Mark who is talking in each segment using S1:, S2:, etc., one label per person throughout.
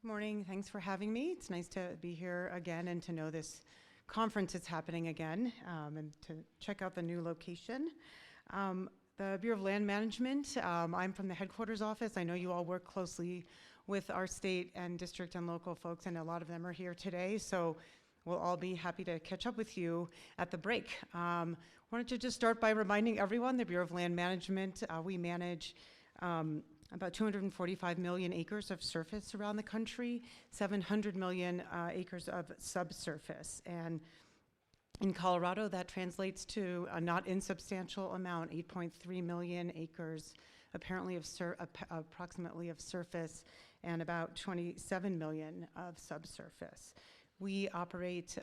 S1: Good morning. Thanks for having me. It's nice to be here again and to know this conference is happening again and to check out the new location. The Bureau of Land Management, I'm from the headquarters office. I know you all work closely with our state and district and local folks, and a lot of them are here today, so we'll all be happy to catch up with you at the break. Wanted to just start by reminding everyone, the Bureau of Land Management, we manage about 245 million acres of surface around the country, 700 million acres of subsurface. And in Colorado, that translates to a not insubstantial amount, 8.3 million acres apparently approximately of surface, and about 27 million of subsurface. We operate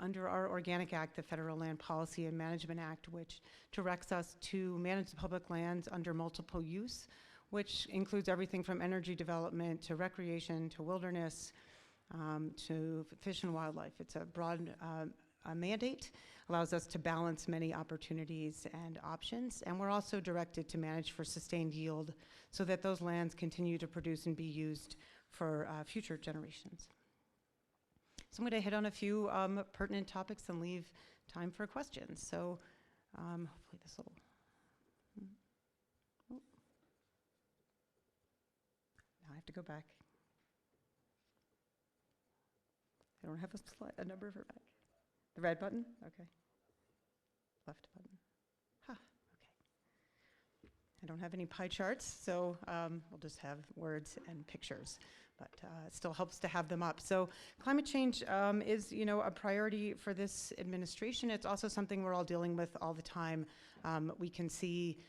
S1: under our Organic Act, the Federal Land Policy and Management Act, which directs us to manage the public lands under multiple use, which includes everything from energy development to recreation to wilderness to fish and wildlife. It's a broad mandate, allows us to balance many opportunities and options, and we're also directed to manage for sustained yield so that those lands continue to produce and be used for future generations. So I'm going to hit on a few pertinent topics and leave time for questions. So hopefully this will. I have to go back. I don't have a number for back. The red button? Okay. Left button. Okay. I don't have any pie charts, so we'll just have words and pictures, but it still helps to have them up. So climate change is, a priority for this administration. It's also something we're all dealing with all the time. We can see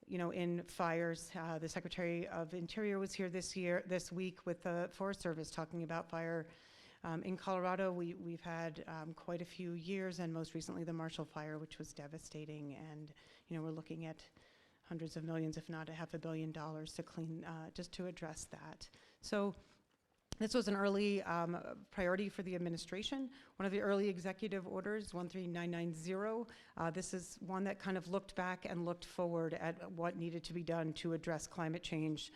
S1: in fires, the Secretary of Interior was here this week with the Forest Service talking about fire. In Colorado, we've had quite a few years, and most recently the Marshall Fire, which was devastating. And we're looking at hundreds of millions, if not $500 million, to clean, just to address that. So this was an early priority for the administration. One of the early executive orders, 13990, this is one that kind of looked back and looked forward at what needed to be done to address climate change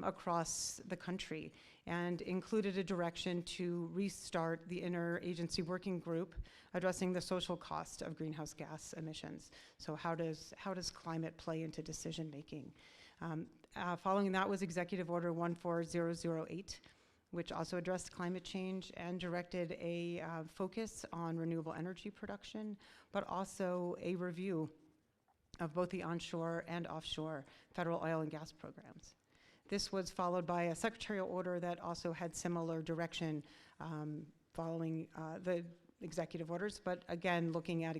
S1: across the country, and included a direction to restart the interagency working group addressing the social cost of greenhouse gas emissions. So how does climate play into decision making? Following that was Executive Order 14008, which also addressed climate change and directed a focus on renewable energy production, but also a review of both the onshore and offshore federal oil and gas programs. This was followed by a secretarial order that also had similar direction following the executive orders, but again, looking at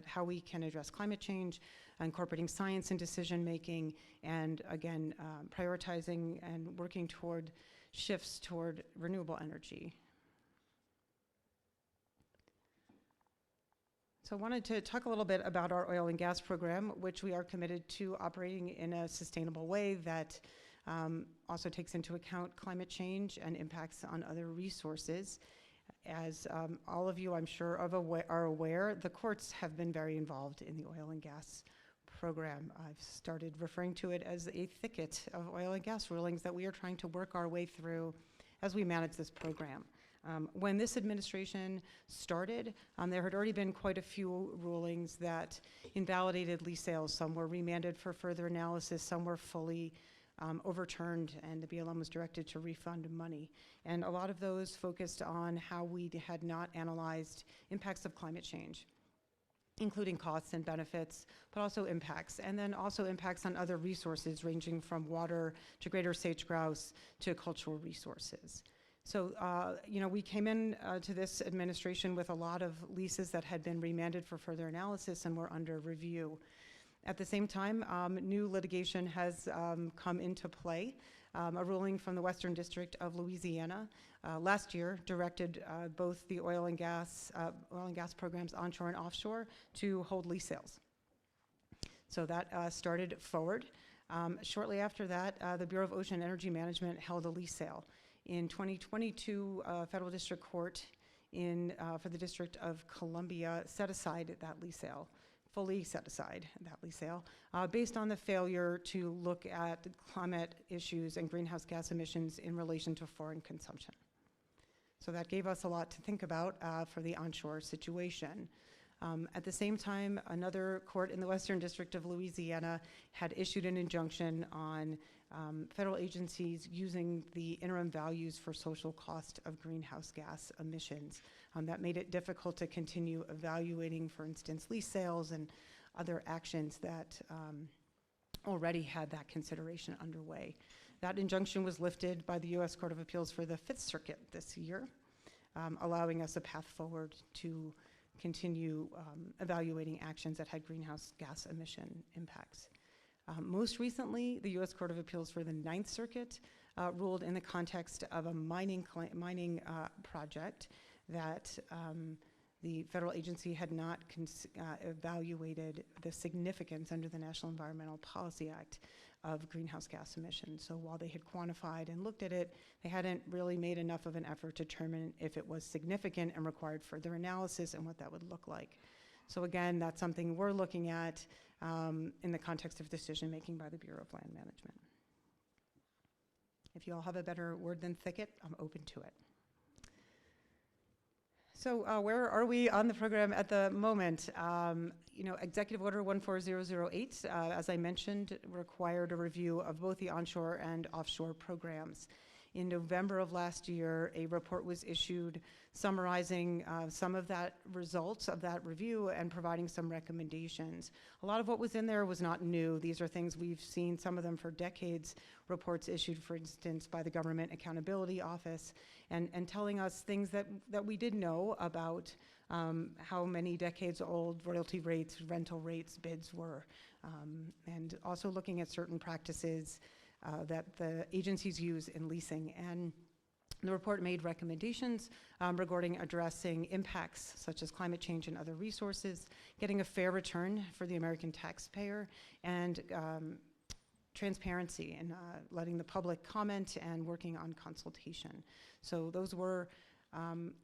S1: how we can address climate change, incorporating science in decision making, and again, prioritizing and working toward shifts toward renewable energy. So I wanted to talk a little bit about our oil and gas program, which we are committed to operating in a sustainable way that also takes into account climate change and impacts on other resources. As all of you, I'm sure, are aware, the courts have been very involved in the oil and gas program. I've started referring to it as a thicket of oil and gas rulings that we are trying to work our way through as we manage this program. When this administration started, there had already been quite a few rulings that invalidated lease sales. Some were remanded for further analysis, some were fully overturned, and the BLM was directed to refund money. And a lot of those focused on how we had not analyzed impacts of climate change, including costs and benefits, but also impacts, and then also impacts on other resources ranging from water to greater sage grouse to cultural resources. So, we came in to this administration with a lot of leases that had been remanded for further analysis and were under review. At the same time, new litigation has come into play. A ruling from the Western District of Louisiana last year directed both the oil and gas programs onshore and offshore to hold lease sales. So that started forward. Shortly after that, the Bureau of Ocean Energy Management held a lease sale. In 2022, Federal District Court for the District of Columbia set aside that lease sale, fully set aside, that lease sale, based on the failure to look at the climate issues and greenhouse gas emissions in relation to foreign consumption. So that gave us a lot to think about for the onshore situation. At the same time, another court in the Western District of Louisiana had issued an injunction on federal agencies using the interim values for social cost of greenhouse gas emissions. That made it difficult to continue evaluating, for instance, lease sales and other actions that already had that consideration underway. That injunction was lifted by the U.S. Court of Appeals for the Fifth Circuit this year, allowing us a path forward to continue evaluating actions that had greenhouse gas emission impacts. Most recently, the U.S. Court of Appeals for the Ninth Circuit ruled in the context of a mining project that the federal agency had not evaluated the significance under the National Environmental Policy Act of greenhouse gas emissions. So while they had quantified and looked at it, they hadn't really made enough of an effort to determine if it was significant and required further analysis and what that would look like. So again, that's something we're looking at in the context of decision-making by the Bureau of Land Management. If you all have a better word than thicket, I'm open to it. So where are we on the program at the moment? Executive Order 14008, as I mentioned, required a review of both the onshore and offshore programs. In November of last year, a report was issued summarizing some of that results of that review and providing some recommendations. A lot of what was in there was not new. These are things we've seen, some of them for decades, reports issued, for instance, by the Government Accountability Office, and telling us things that we did know about how many decades old royalty rates, rental rates, bids were, and also looking at certain practices that the agencies use in leasing. And the report made recommendations regarding addressing impacts such as climate change and other resources, getting a fair return for the American taxpayer, and transparency and letting the public comment and working on consultation. So those were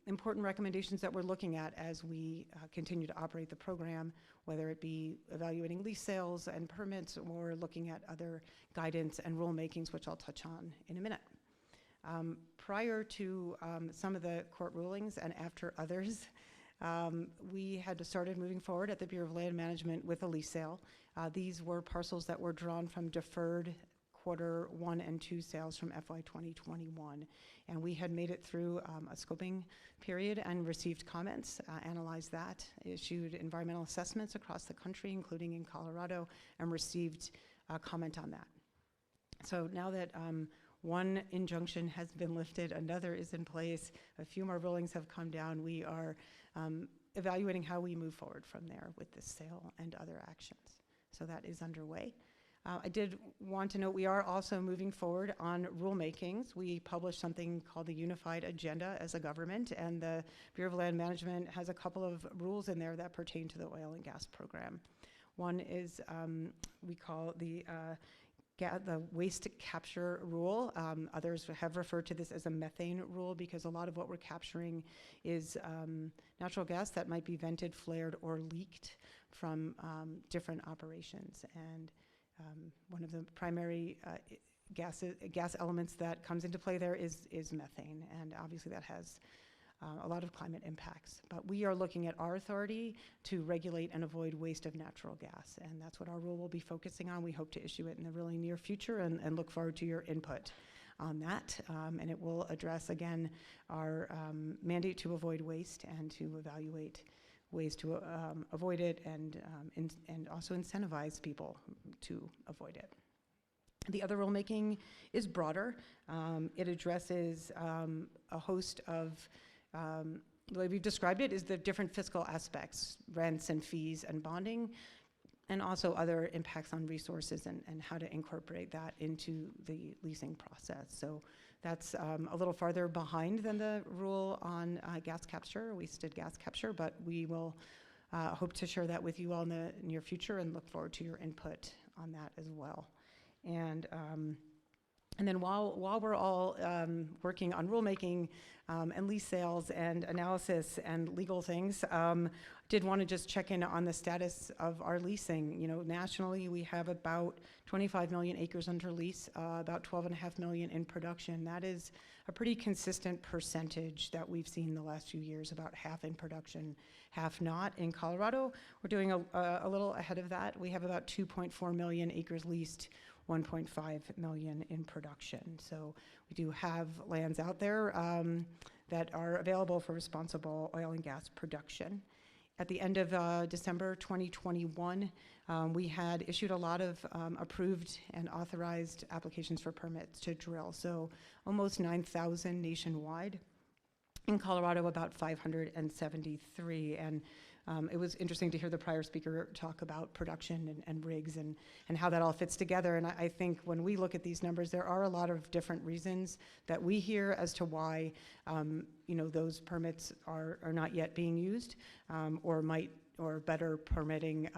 S1: important recommendations that we're looking at as we continue to operate the program, whether it be evaluating lease sales and permits or looking at other guidance and rulemakings, which I'll touch on in a minute. Prior to some of the court rulings and after others, we had started moving forward at the Bureau of Land Management with a lease sale. These were parcels that were drawn from deferred quarter 1 and 2 sales from FY 2021. And we had made it through a scoping period and received comments, analyzed that, issued environmental assessments across the country, including in Colorado, and received comment on that. So now that one injunction has been lifted, another is in place, a few more rulings have come down, we are evaluating how we move forward from there with this sale and other actions. So that is underway. I did want to note we are also moving forward on rulemakings. We published something called the Unified Agenda as a government, and the Bureau of Land Management has a couple of rules in there that pertain to the oil and gas program. One is we call the waste capture rule. Others have referred to this as a methane rule because a lot of what we're capturing is natural gas that might be vented, flared, or leaked from different operations. And one of the primary gas elements that comes into play there is methane, and obviously that has a lot of climate impacts. But we are looking at our authority to regulate and avoid waste of natural gas, and that's what our rule will be focusing on. We hope to issue it in the really near future and look forward to your input on that. And it will address, again, our mandate to avoid waste and to evaluate ways to avoid it and also incentivize people to avoid it. The other rulemaking is broader. It addresses a host of, the way we've described it is the different fiscal aspects, rents and fees and bonding, and also other impacts on resources and how to incorporate that into the leasing process. So that's a little farther behind than the rule on gas capture, wasted gas capture, but we will hope to share that with you all in the near future and look forward to your input on that as well. And And then while we're all working on rulemaking and lease sales and analysis and legal things, did want to just check in on the status of our leasing. You know, nationally, we have about 25 million acres under lease, about 12.5 million in production. That is a pretty consistent percentage that we've seen the last few years, about half in production, half not. In Colorado, we're doing a little ahead of that. We have about 2.4 million acres leased, 1.5 million in production. So we do have lands out there that are available for responsible oil and gas production. At the end of December 2021, we had issued a lot of approved and authorized applications for permits to drill. So almost 9,000 nationwide. In Colorado, about 573. And it was interesting to hear the prior speaker talk about production and rigs and how that all fits together. And I think when we look at these numbers, there are a lot of different reasons that we hear as to why those permits are not yet being used, or better permitting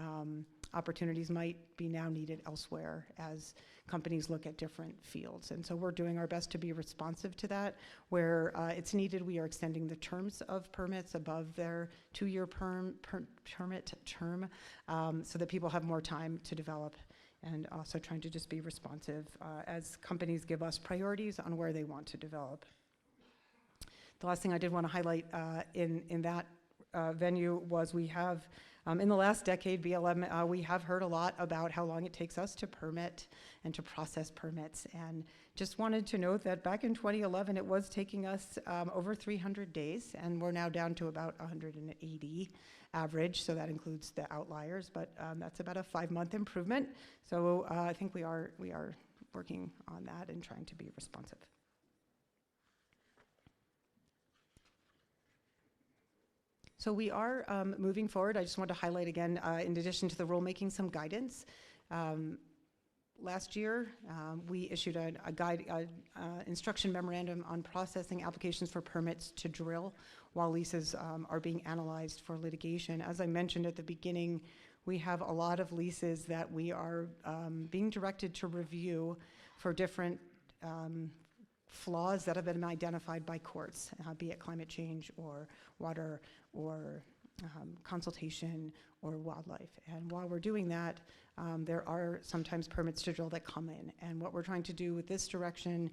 S1: opportunities might be now needed elsewhere as companies look at different fields. And so we're doing our best to be responsive to that. Where it's needed, we are extending the terms of permits above their 2-year permit term so that people have more time to develop, and also trying to just be responsive as companies give us priorities on where they want to develop. The last thing I did want to highlight in that venue was we have in the last decade, BLM, we have heard a lot about how long it takes us to permit and to process permits. And just wanted to note that back in 2011, it was taking us over 300 days, and we're now down to about 180 average. So that includes the outliers, but that's about a 5-month improvement. So I think we are working on that and trying to be responsive. So we are moving forward. I just want to highlight again, in addition to the rulemaking, some guidance. Last year, we issued a guide, instruction memorandum on processing applications for permits to drill while leases are being analyzed for litigation. As I mentioned at the beginning, we have a lot of leases that we are being directed to review for different flaws that have been identified by courts, be it climate change or water or consultation or wildlife. And while we're doing that, there are sometimes permits to drill that come in. And what we're trying to do with this direction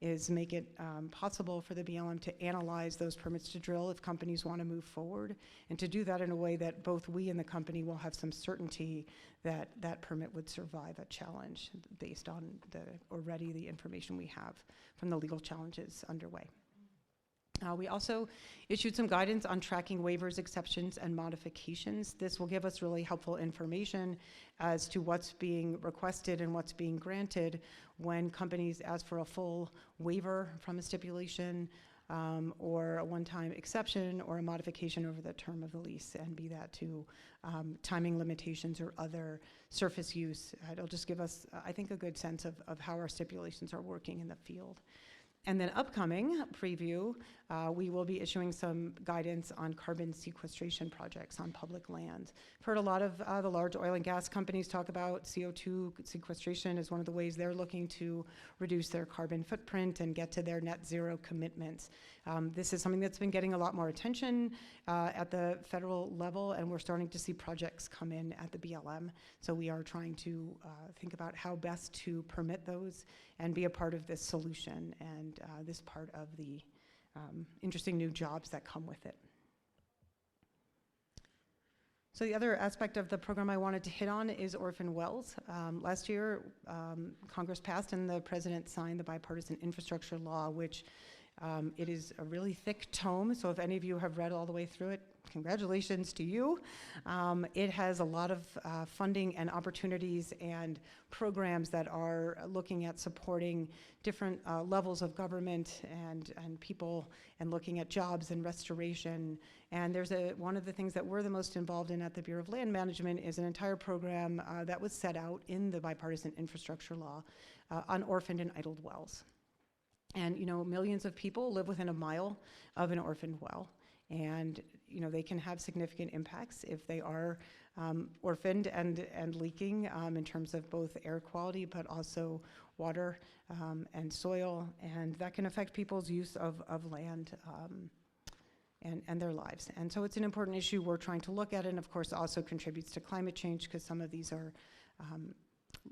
S1: is make it possible for the BLM to analyze those permits to drill if companies want to move forward, and to do that in a way that both we and the company will have some certainty that that permit would survive a challenge based on the information we have from the legal challenges underway. We also issued some guidance on tracking waivers, exceptions, and modifications. This will give us really helpful information as to what's being requested and what's being granted when companies ask for a full waiver from a stipulation, or a one-time exception or a modification over the term of the lease, and be that to timing limitations or other surface use. It'll just give us, I think, a good sense of how our stipulations are working in the field. And then upcoming preview, we will be issuing some guidance on carbon sequestration projects on public land. I've heard a lot of the large oil and gas companies talk about CO2 sequestration as one of the ways they're looking to reduce their carbon footprint and get to their net zero commitments. This is something that's been getting a lot more attention at the federal level, and we're starting to see projects come in at the BLM. So we are trying to think about how best to permit those and be a part of this solution and this part of the interesting new jobs that come with it. So the other aspect of the program I wanted to hit on is orphan wells. Last year, Congress passed and the President signed the bipartisan infrastructure law, which it is a really thick tome. So if any of you have read all the way through it, congratulations to you. It has a lot of funding and opportunities and programs that are looking at supporting different levels of government and people, and looking at jobs and restoration. And there's one of the things that we're the most involved in at the Bureau of Land Management is an entire program that was set out in the bipartisan infrastructure law on orphaned and idled wells. And millions of people live within a mile of an orphaned well. And they can have significant impacts if they are orphaned and leaking in terms of both air quality, but also water and soil, and that can affect people's use of land and their lives. And so it's an important issue we're trying to look at, and of course also contributes to climate change because some of these are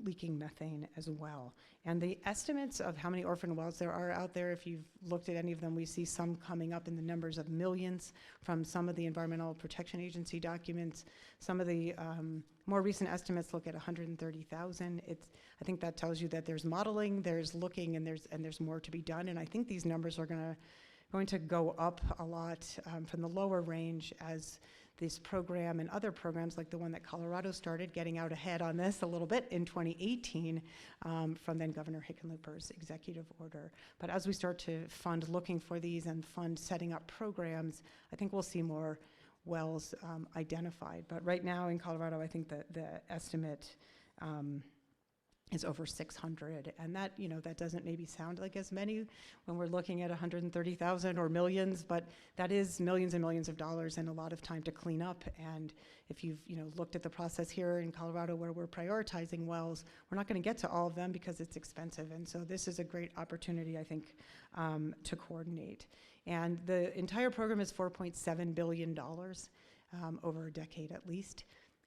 S1: leaking methane as well. And the estimates of how many orphan wells there are out there, if you've looked at any of them, we see some coming up in the numbers of millions from some of the Environmental Protection Agency documents. Some of the more recent estimates look at 130,000. I think that tells you that there's modeling, there's looking, and there's more to be done. And I think these numbers are going to go up a lot from the lower range as this program and other programs like the one that Colorado started, getting out ahead on this a little bit in 2018 from then Governor Hickenlooper's executive order. But as we start to fund looking for these and fund setting up programs, I think we'll see more wells identified. But right now in Colorado, I think the estimate is over 600, and that that doesn't maybe sound like as many when we're looking at 130,000 or millions, but that is millions and millions of dollars and a lot of time to clean up. And if you've looked at the process here in Colorado where we're prioritizing wells, we're not going to get to all of them because it's expensive, and so this is a great opportunity, I think, to coordinate. And the entire program is $4.7 billion over a decade at least.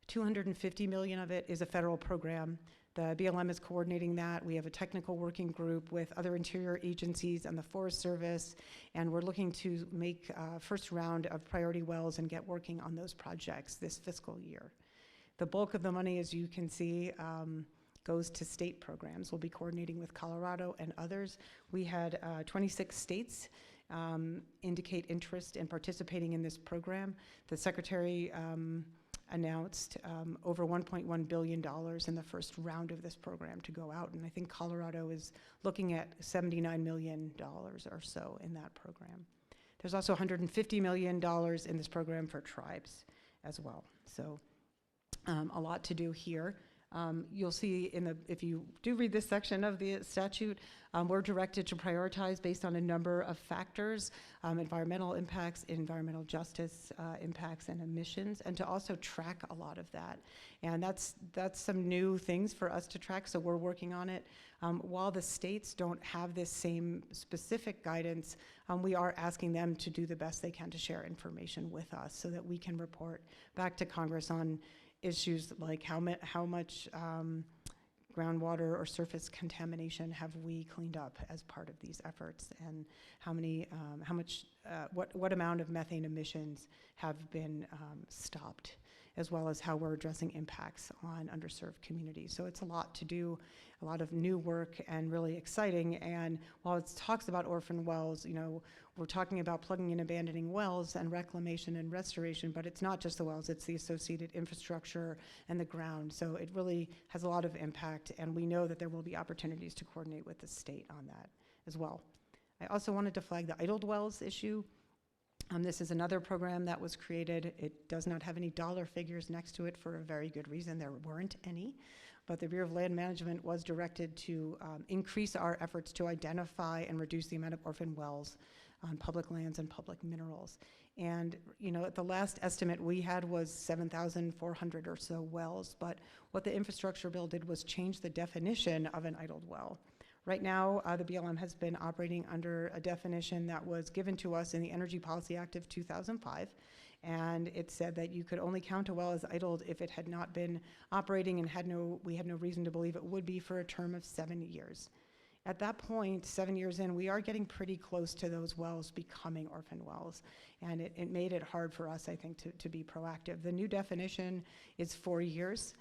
S1: 250 million of it is a federal program. The BLM is coordinating that. We have a technical working group with other interior agencies and the Forest Service, and we're looking to make first round of priority wells and get working on those projects this fiscal year. The bulk of the money, as you can see, goes to state programs. We'll be coordinating with Colorado and others. We had 26 states indicate interest in participating in this program. The Secretary announced over $1.1 billion in the first round of this program to go out, and I think Colorado is looking at $79 million or so in that program. There's also $150 million in this program for tribes as well, so a lot to do here. You'll see if you do read this section of the statute, we're directed to prioritize based on a number of factors, environmental impacts, environmental justice impacts, and emissions, and to also track a lot of that. And that's some new things for us to track, so we're working on it. While the states don't have this same specific guidance, we are asking them to do the best they can to share information with us so that we can report back to Congress on issues like how much groundwater or surface contamination have we cleaned up as part of these efforts, and what amount of methane emissions have been stopped, as well as how we're addressing impacts on underserved communities. So it's a lot to do, a lot of new work, and really exciting. And while it talks about orphan wells, we're talking about plugging and abandoning wells and reclamation and restoration, but it's not just the wells, it's the associated infrastructure and the ground. So it really has a lot of impact, and we know that there will be opportunities to coordinate with the state on that as well. I also wanted to flag the idled wells issue. This is another program that was created. It does not have any dollar figures next to it for a very good reason. There weren't any, but the Bureau of Land Management was directed to increase our efforts to identify and reduce the amount of orphan wells on public lands and public minerals. And the last estimate we had was 7,400 or so wells, but what the infrastructure bill did was change the definition of an idled well. Right now, the BLM has been operating under a definition that was given to us in the Energy Policy Act of 2005, and it said that you could only count a well as idled if it had not been operating and we had no reason to believe it would be for a term of 7 years. At that point, 7 years in, we are getting pretty close to those wells becoming orphan wells, and it made it hard for us, I think, to be proactive. The new definition is 4 years.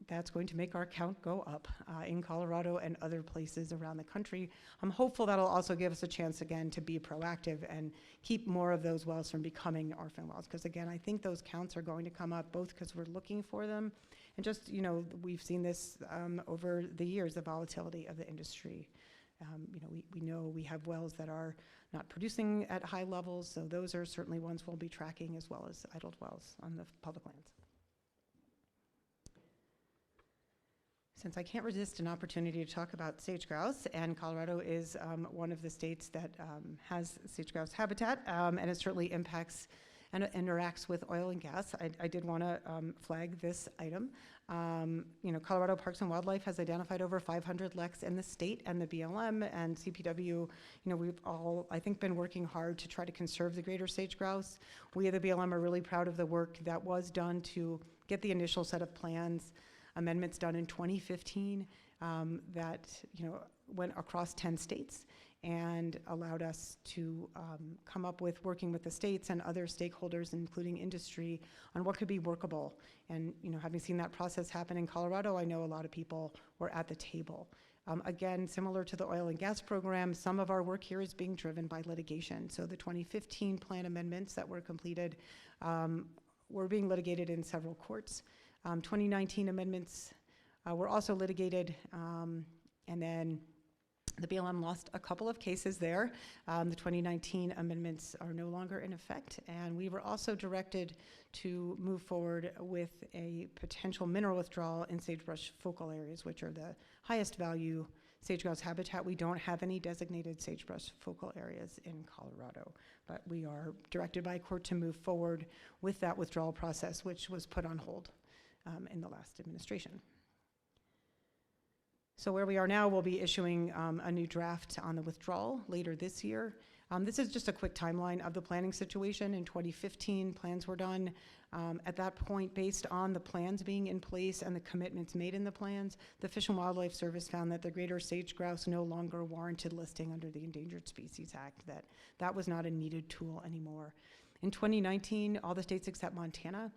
S1: That's going to make our count go up in Colorado and other places around the country. I'm hopeful that'll also give us a chance again to be proactive and keep more of those wells from becoming orphan wells, because again, I think those counts are going to come up both because we're looking for them, and just, we've seen this over the years, the volatility of the industry. We know we have wells that are not producing at high levels, so those are certainly ones we'll be tracking, as well as idled wells on the public lands. Since I can't resist an opportunity to talk about sage grouse, and Colorado is one of the states that has sage grouse habitat, and it certainly impacts and interacts with oil and gas. I did want to flag this item. Colorado Parks and Wildlife has identified over 500 leks in the state, and the BLM and CPW, we've all, I think, been working hard to try to conserve the greater sage grouse. We at the BLM are really proud of the work that was done to get the initial set of plans, amendments done in 2015 that went across 10 states and allowed us to come up with, working with the states and other stakeholders, including industry, on what could be workable. And having seen that process happen in Colorado, I know a lot of people were at the table. Again, similar to the oil and gas program, some of our work here is being driven by litigation. So the 2015 plan amendments that were completed were being litigated in several courts. 2019 amendments were also litigated, and then the BLM lost a couple of cases there. The 2019 amendments are no longer in effect, and we were also directed to move forward with a potential mineral withdrawal in sagebrush focal areas, which are the highest value sage-grouse habitat. We don't have any designated sagebrush focal areas in Colorado, but we are directed by court to move forward with that withdrawal process, which was put on hold in the last administration. So where we are now, we'll be issuing a new draft on the withdrawal later this year. This is just a quick timeline of the planning situation. In 2015, plans were done. At that point, based on the plans being in place and the commitments made in the plans, the Fish and Wildlife Service found that the greater sage grouse no longer warranted listing under the Endangered Species Act, that was not a needed tool anymore. In 2019, all the states except Montana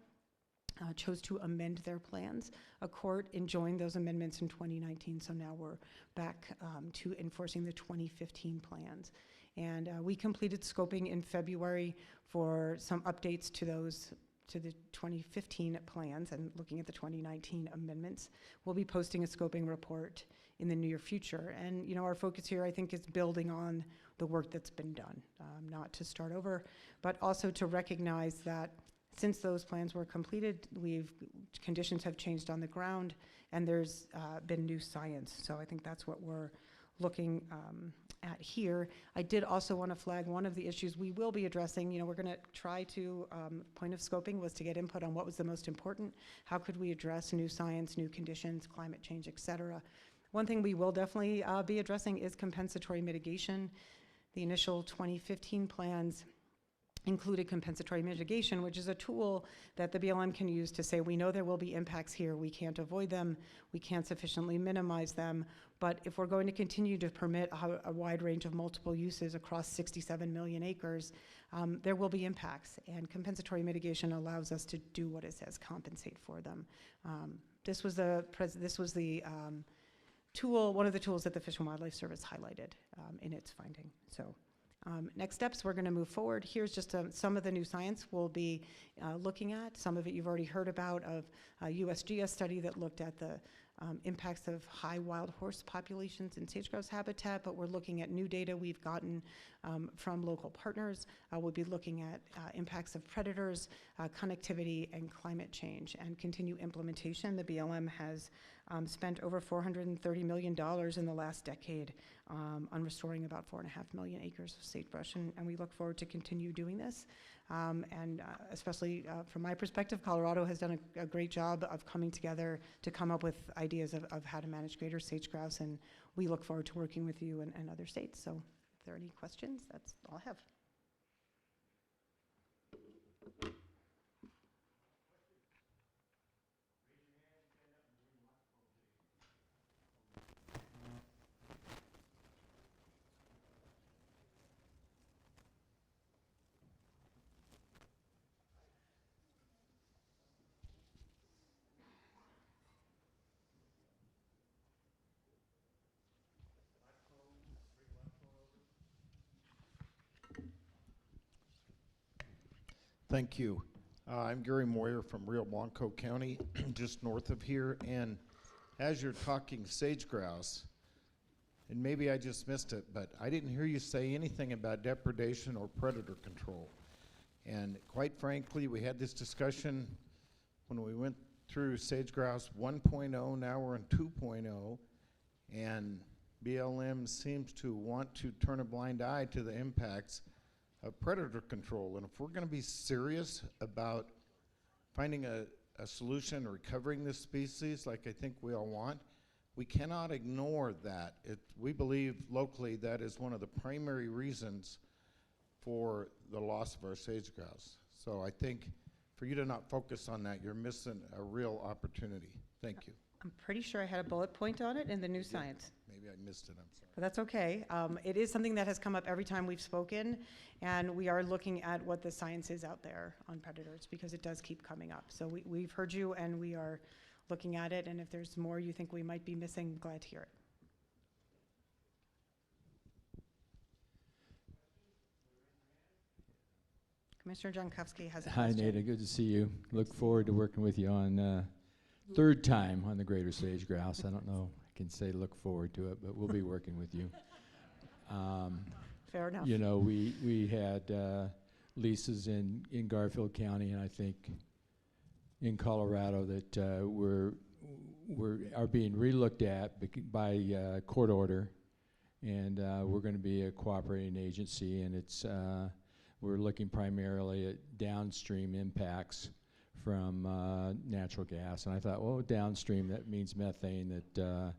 S1: chose to amend their plans. A court enjoined those amendments in 2019, so now we're back to enforcing the 2015 plans. And we completed scoping in February for some updates to the 2015 plans and looking at the 2019 amendments. We'll be posting a scoping report in the near future. And our focus here, I think, is building on the work that's been done, not to start over, but also to recognize that since those plans were completed, conditions have changed on the ground, and there's been new science. So I think that's what we're looking at here. I did also want to flag one of the issues we will be addressing. We're going to try to, point of scoping was to get input on what was the most important. How could we address new science, new conditions, climate change, et cetera. One thing we will definitely be addressing is compensatory mitigation. The initial 2015 plans included compensatory mitigation, which is a tool that the BLM can use to say, we know there will be impacts here, we can't avoid them, we can't sufficiently minimize them, but if we're going to continue to permit a wide range of multiple uses across 67 million acres, there will be impacts, and compensatory mitigation allows us to do what it says, compensate for them. This was the tool, one of the tools that the Fish and Wildlife Service highlighted in its finding. So. Next steps, we're going to move forward. Here's just some of the new science we'll be looking at. Some of it you've already heard about, of a USGS study that looked at the impacts of high wild horse populations in sage-grouse habitat, but we're looking at new data we've gotten from local partners. We'll be looking at impacts of predators, connectivity, and climate change, and continue implementation. The BLM has spent over $430 million in the last decade on restoring about 4.5 million acres of sagebrush, and we look forward to continue doing this. Especially from my perspective, Colorado has done a great job of coming together to come up with ideas of how to manage greater sage grouse, and we look forward to working with you and other states. So if there are any questions, that's all I have.
S2: Thank you. I'm Gary Moyer from Rio Blanco County, just north of here. And as you're talking sage grouse, and maybe I just missed it, but I didn't hear you say anything about depredation or predator control. And quite frankly, we had this discussion when we went through sage grouse 1.0, now we're in 2.0, and BLM seems to want to turn a blind eye to the impacts of predator control. And if we're going to be serious about finding a solution, recovering this species like I think we all want, we cannot ignore that. We believe locally that is one of the primary reasons for the loss of our sage grouse. So I think for you to not focus on that, you're missing a real opportunity. Thank you.
S1: I'm pretty sure I had a bullet point on it in the new science.
S2: Maybe I missed it, I'm sorry.
S1: But that's okay. It is something that has come up every time we've spoken, and we are looking at what the science is out there on predators because it does keep coming up. So we've heard you, and we are looking at it, and if there's more you think we might be missing, glad to hear it. Commissioner Jankowski has a question.
S3: Hi, Nada. Good to see you. Look forward to working with you on third time on the greater sage grouse. I don't know. I can say look forward to it, but we'll be working with you.
S1: Fair enough.
S3: You know, we had leases in Garfield County, and I think in Colorado that are being relooked at by court order, and we're going to be a cooperating agency, and it's we're looking primarily at downstream impacts from natural gas. And I thought, well, downstream, that means methane that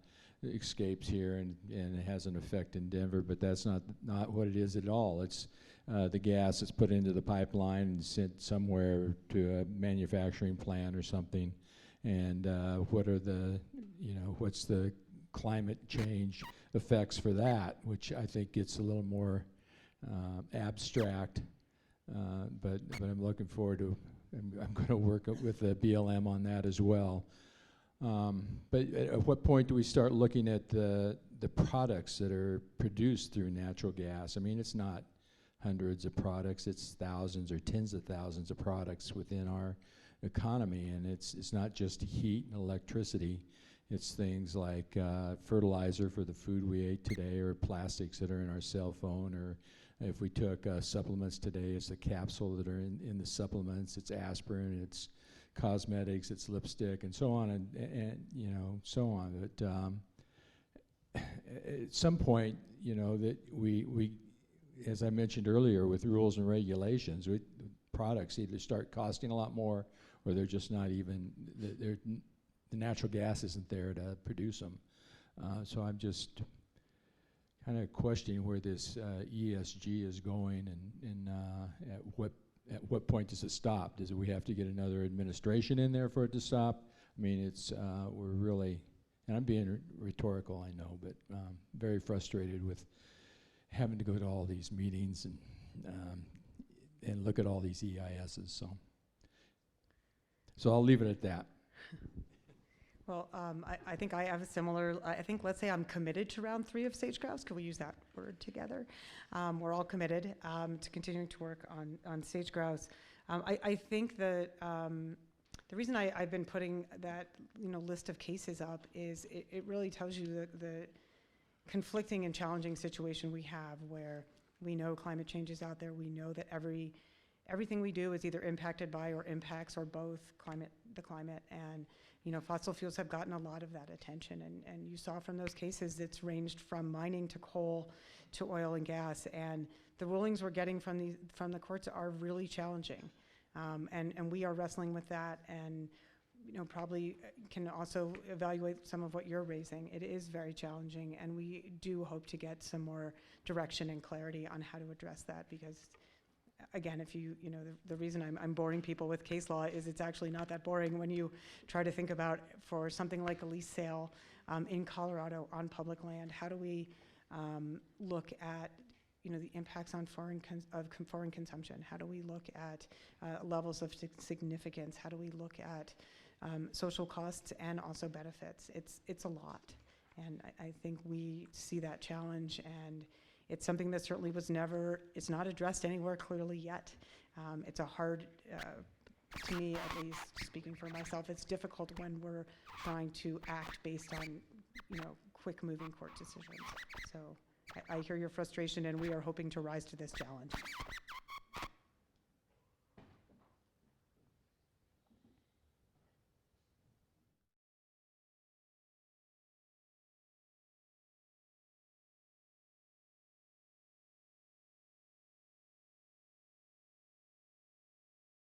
S3: escapes here and it has an effect in Denver, but that's not what it is at all. It's the gas that's put into the pipeline and sent somewhere to a manufacturing plant or something. And what's the climate change effects for that, which I think gets a little more abstract, but I'm looking forward to. I'm going to work with the BLM on that as well. But at what point do we start looking at the products that are produced through natural gas? I mean, it's not hundreds of products; it's thousands or tens of thousands of products within our economy, and it's not just heat and electricity. It's things like fertilizer for the food we ate today, or plastics that are in our cell phone, or if we took supplements today, it's the capsule that are in the supplements. It's aspirin, it's cosmetics, it's lipstick, and so on, and so on. But at some point, that we, as I mentioned earlier, with rules and regulations, products either start costing a lot more, or they're just not even. The natural gas isn't there to produce them. So I'm just kind of questioning where this ESG is going, and at what point does it stop? Does we have to get another administration in there for it to stop? I mean, it's we're really, and I'm being rhetorical, I know, but very frustrated with having to go to all these meetings and look at all these EISs. So I'll leave it at that.
S1: Well, I think I have a similar, I think, let's say I'm committed to round 3 of sage grouse. Could we use that word together? We're all committed to continuing to work on sage grouse. I think that the reason I've been putting that list of cases up is it really tells you the conflicting and challenging situation we have, where we know climate change is out there. We know that everything we do is either impacted by or impacts or both the climate, and fossil fuels have gotten a lot of that attention, and you saw from those cases it's ranged from mining to coal to oil and gas, and the rulings we're getting from the courts are really challenging, and we are wrestling with that, and probably can also evaluate some of what you're raising. It is very challenging, and we do hope to get some more direction and clarity on how to address that, because again, if the reason I'm boring people with case law is it's actually not that boring when you try to think about, for something like a lease sale in Colorado on public land, how do we look at the impacts on foreign consumption? How do we look at levels of significance? How do we look at social costs and also benefits? It's a lot, and I think we see that challenge, and it's something that certainly it's not addressed anywhere clearly yet. It's a hard, to me at least, speaking for myself, it's difficult when we're trying to act based on, quick moving court decisions. So I hear your frustration, and we are hoping to rise to this challenge.